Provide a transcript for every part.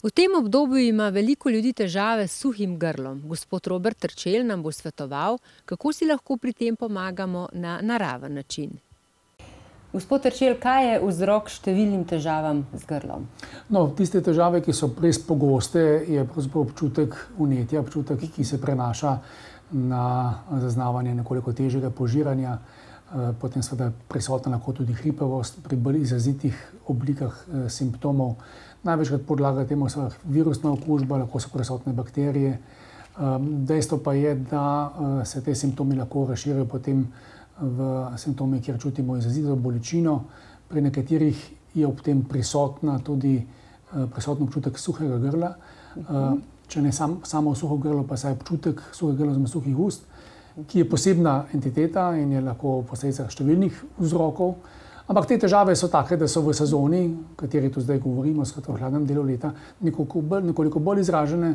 V tem obdobju ima veliko ljudi težave s suhim grlom. Gospod Robert Terčelj nam bo svetoval, kako si lahko pri tem pomagamo na naraven način. Gospod Terčelj, kaj je vzrok številnim težavam z grlom? No, tiste težave, ki so res pogoste, je pravzaprav občutek vnetja, občutek, ki se prenaša na zaznavanje nekoliko težjega požiranja, potem seveda prisotna lahko tudi hripavost pri bolj izrazitih oblikah simptomov. Največkrat podlaga temu so virusna okužba, lahko so prisotne bakterije. Dejstvo pa je, da se te simptomi lahko razširijo potem v simptome, kjer čutimo izrazito bolečino. Pri nekaterih je ob tem prisotna tudi prisotno občutek suhega grla. Če ne samo suho grlo, pa saj občutek suhega grla oziroma suhih ust, ki je posebna entiteta in je lahko posledica številnih vzrokov. Ampak te težave so take, da so v sezoni, o kateri tu zdaj govorimo, skratka v hladnem delu leta, nekoliko bolj izražene,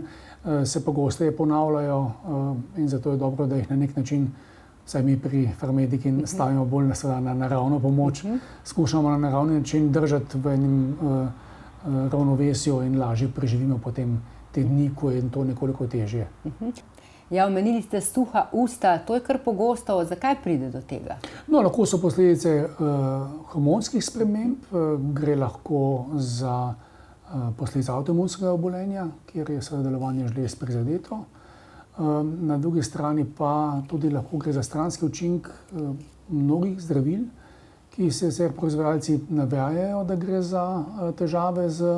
se pogosteje ponavljajo in zato je dobro, da jih na nek način, vsaj mi pri Farmediki, stavimo bolj na naravno pomoč, skušamo na naravni način držati v enem ravnovesju in lažje preživimo potem te dni, ko je to nekoliko težje. Ja, omenili ste suha usta, to je kar pogosto. Zakaj pride do tega? No, lahko so posledice hormonskih sprememb, gre lahko za posledice avtoimunskega obolenja, kjer je seveda delovanje žlez prizadeto. Na drugi strani pa tudi lahko gre za stranski učinek mnogih zdravil, ki se proizvajalci navajajo, da gre za težave z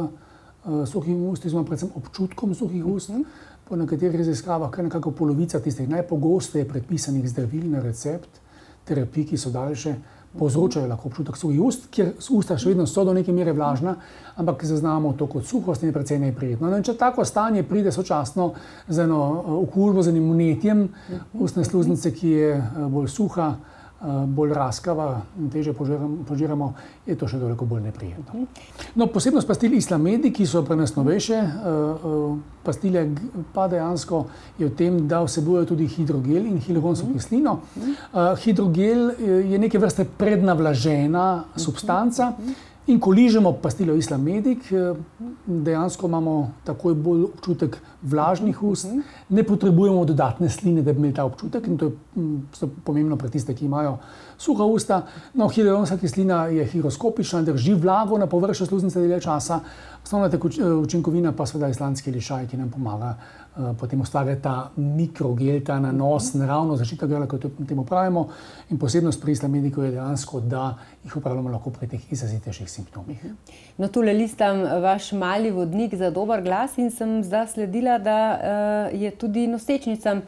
suhimi usti, oziroma predvsem občutkom suhih ust. Po nekaterih raziskavah kar nekako polovica tistih najpogosteje predpisanih zdravil na recept, terapij, ki so daljše, povzročajo lahko občutek suhih ust, kjer usta še vedno so do neke mere vlažna, ampak zaznamo to kot suhost in je precej neprijetno. No, in če tako stanje pride sočasno z eno okužbo, z enim vnetjem ustne sluznice, ki je bolj suha, bolj raskava in težje požiramo, je to še toliko bolj neprijetno. No, posebnost pastil Islamedi, ki so pri nas novejše pastile, pa dejansko je v tem, da vsebujejo tudi hidrogel in hialuronsko kislino. Hidrogel je neke vrste prednavlažena substanca in ko ližemo pastilo Islamedic, dejansko imamo takoj bolj občutek vlažnih ust, ne potrebujemo dodatne sline, da bi imeli ta občutek in to je pomembno pri tiste, ki imajo suha usta. No, hialuronska kislina je higroskopična, drži vlago na površju sluznice dlje časa. Osnovna učinkovina pa seveda islandski lišaj, ki nam pomaga potem ustvarjati ta mikrogel, ta nanos, naravno zaščita grla, kot temu pravimo. In posebnost pri Islamediku je dejansko, da jih uporabljamo lahko pri teh izrazitejših simptomih. No, tule listam vaš mali vodnik za dober glas in sem zasledila, da je tudi nosečnicam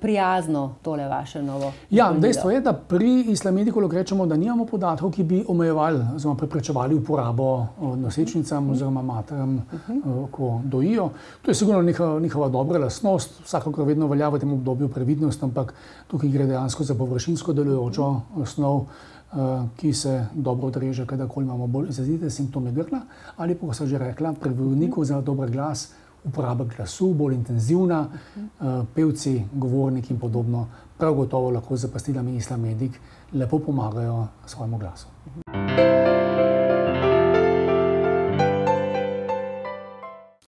prijazno tole vaše novo. Ja, dejstvo je, da pri Islamediku lahko rečemo, da nimamo podatkov, ki bi omejevali oziroma preprečevali uporabo nosečnicam oziroma materam, ko dojijo. To je sigurno njihova dobra lastnost, vsakokrat vedno velja v tem obdobju previdnost, ampak tukaj gre dejansko za površinsko delujočo snov, ki se dobro odreže, kadarkoli imamo bolj izrazite simptome grla, ali pa, kot sem že rekla, pri vodniku za dober glas, uporaba glasu, bolj intenzivna, pevci, govorniki in podobno, prav gotovo lahko z pastilami Islamedic lepo pomagajo svojemu glasu.